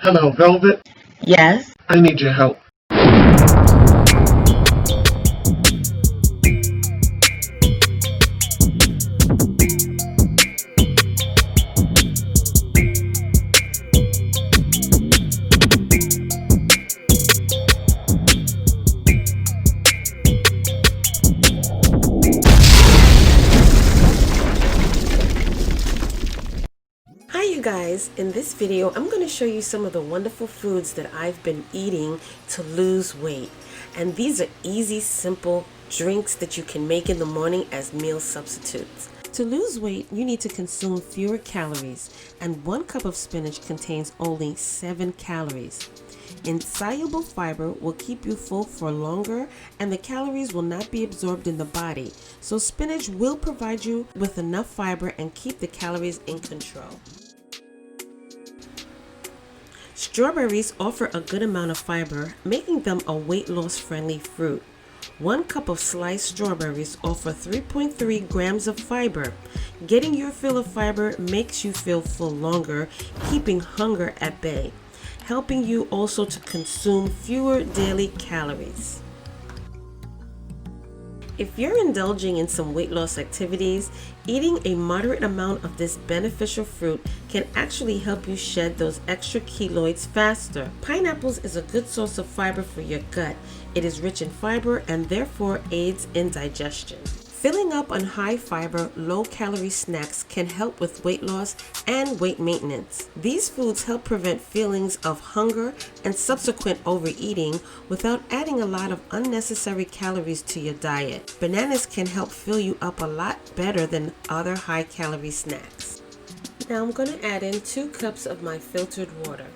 Hello, Velvet. Yes. I need your help. Hi you guys, in this video I'm going to show you some of the wonderful foods that I've been eating to lose weight. And these are easy, simple drinks that you can make in the morning as meal substitutes. To lose weight, you need to consume fewer calories, and 1 cup of spinach contains only 7 calories. Insoluble fiber will keep you full for longer, and the calories will not be absorbed in the body. So spinach will provide you with enough fiber and keep the calories in control. Strawberries offer a good amount of fiber, making them a weight loss friendly fruit. 1 cup of sliced strawberries offer 3.3 grams of fiber. Getting your fill of fiber makes you feel full longer, keeping hunger at bay, helping you also to consume fewer daily calories. If you're indulging in some weight loss activities, eating a moderate amount of this beneficial fruit can actually help you shed those extra keloids faster. Pineapples is a good source of fiber for your gut. It is rich in fiber and therefore aids in digestion. Filling up on high fiber, low calorie snacks can help with weight loss and weight maintenance. These foods help prevent feelings of hunger and subsequent overeating without adding a lot of unnecessary calories to your diet. Bananas can help fill you up a lot better than other high calorie snacks. Now I'm going to add in 2 cups of my filtered water.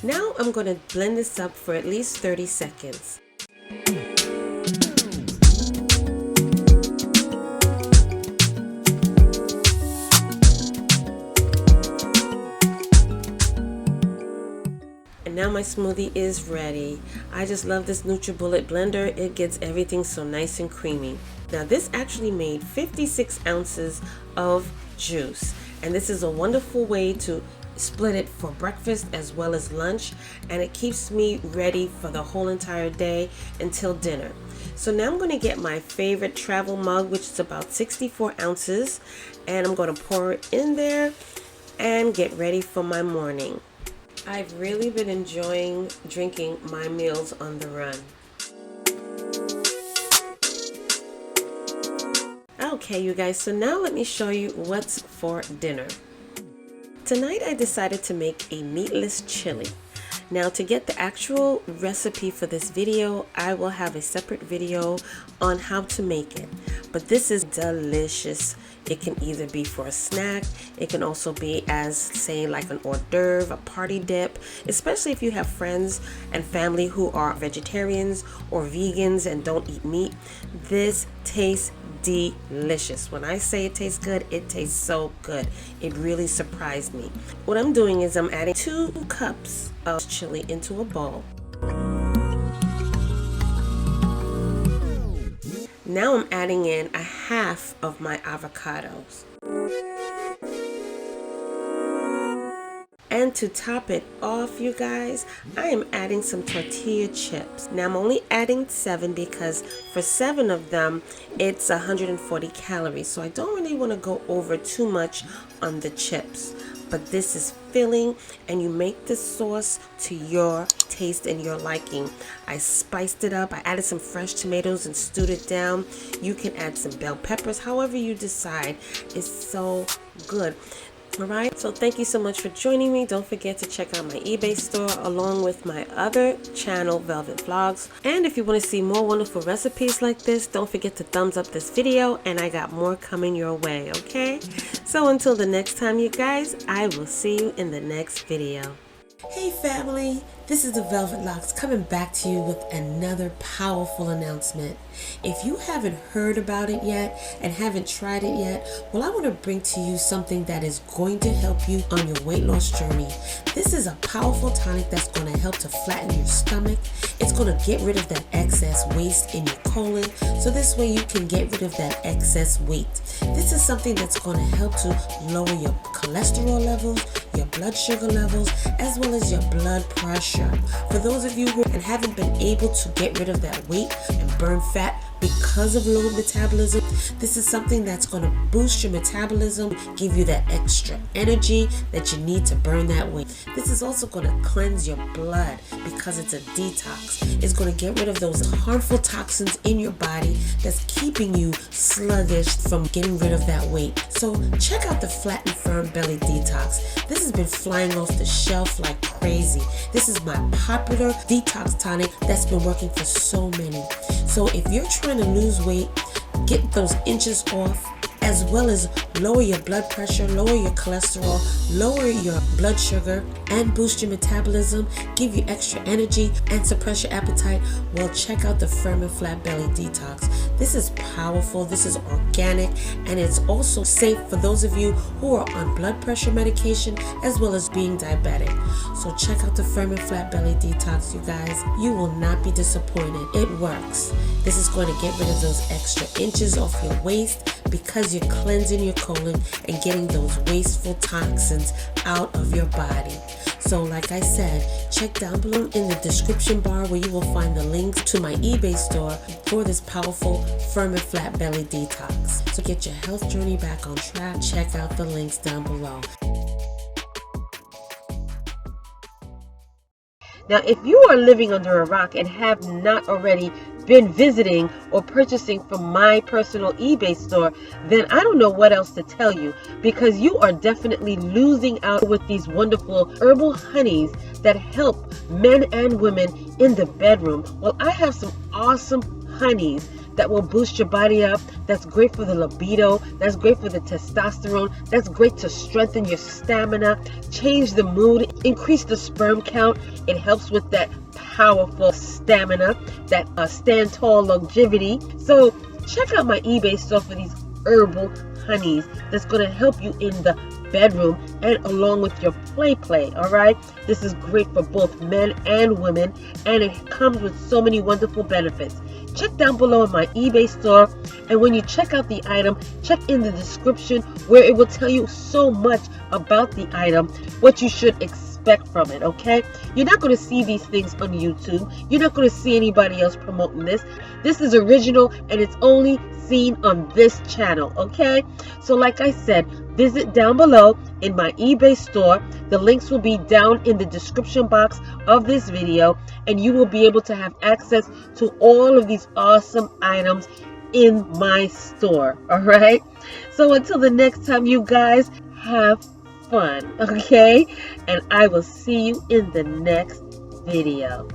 Now I'm going to blend this up for at least 30 seconds. And now my smoothie is ready. I just love this NutriBullet blender. It gets everything so nice and creamy. Now this actually made 56 ounces of juice. And this is a wonderful way to split it for breakfast as well as lunch. And it keeps me ready for the whole entire day until dinner. So now I'm going to get my favorite travel mug, which is about 64 ounces. And I'm going to pour it in there and get ready for my morning. I've really been enjoying drinking my meals on the run. Okay, you guys, so now let me show you what's for dinner. Tonight I decided to make a meatless chili. Now to get the actual recipe for this video, I will have a separate video on how to make it. But this is delicious. It can either be for a snack, it can also be as, say, like an hors d'oeuvre, a party dip, especially if you have friends and family who are vegetarians or vegans and don't eat meat. This tastes delicious. When I say it tastes good, it tastes so good. It really surprised me. What I'm doing is I'm adding 2 cups of chili into a bowl. Now I'm adding in a half of my avocados. And to top it off, you guys, I am adding some tortilla chips. Now I'm only adding 7 because for 7 of them, it's 140 calories. So I don't really want to go over too much on the chips. But this is filling, and you make the sauce to your taste and your liking. I spiced it up. I added some fresh tomatoes and stewed it down. You can add some bell peppers, however you decide. It's so good. Alright, so thank you so much for joining me. Don't forget to check out my eBay store along with my other channel, Velvet Vlogs. And if you want to see more wonderful recipes like this, don't forget to thumbs up this video, and I got more coming your way, okay? So until the next time, you guys, I will see you in the next video. Hey family, this is the Velvet Locks coming back to you with another powerful announcement. If you haven't heard about it yet and haven't tried it yet, well, I want to bring to you something that is going to help you on your weight loss journey. This is a powerful tonic that's going to help to flatten your stomach. It's going to get rid of that excess waste in your colon, so this way you can get rid of that excess weight. This is something that's going to help to lower your cholesterol levels, your blood sugar levels, as well as your blood pressure. For those of you who haven't been able to get rid of that weight and burn fat because of low metabolism, this is something that's going to boost your metabolism, give you that extra energy that you need to burn that weight. This is also going to cleanse your blood because it's a detox. It's going to get rid of those harmful toxins in your body that's keeping you sluggish from getting rid of that weight. So check out the Flat and Firm Belly Detox. This has been flying off the shelf like crazy. This is my popular detox tonic that's been working for so many. So if you're trying to lose weight, get those inches off, as well as lower your blood pressure, lower your cholesterol, lower your blood sugar, and boost your metabolism, give you extra energy, and suppress your appetite, well, check out the Firm and Flat Belly Detox. This is powerful, this is organic, and it's also safe for those of you who are on blood pressure medication, as well as being diabetic. So check out the Firm and Flat Belly Detox, you guys. You will not be disappointed. It works. This is going to get rid of those extra inches off your waist because you're cleansing your colon and getting those wasteful toxins out of your body. So like I said, check down below in the description bar where you will find the links to my eBay store for this powerful Firm and Flat Belly Detox. So get your health journey back on track. Check out the links down below. Now, if you are living under a rock and have not already been visiting or purchasing from my personal eBay store, then I don't know what else to tell you, because you are definitely losing out with these wonderful herbal honeys that help men and women in the bedroom. Well, I have some awesome honeys that will boost your body up. That's great for the libido. That's great for the testosterone. That's great to strengthen your stamina, change the mood, increase the sperm count. It helps with that powerful stamina, that stand tall longevity. So check out my eBay store for these herbal honeys that's going to help you in the bedroom and along with your play. All right, this is great for both men and women, and it comes with so many wonderful benefits. Check down below in my eBay store, and when you check out the item, check in the description where it will tell you so much about the item, what you should expect from it. Okay, you're not going to see these things on YouTube. You're not going to see anybody else promoting this. This is original, and it's only seen on this channel. Okay, so like I said, visit down below in my eBay store. The links will be down in the description box of this video, and you will be able to have access to all of these awesome items in my store. All right, so until the next time, you guys, have fun. Okay, and I will see you in the next video.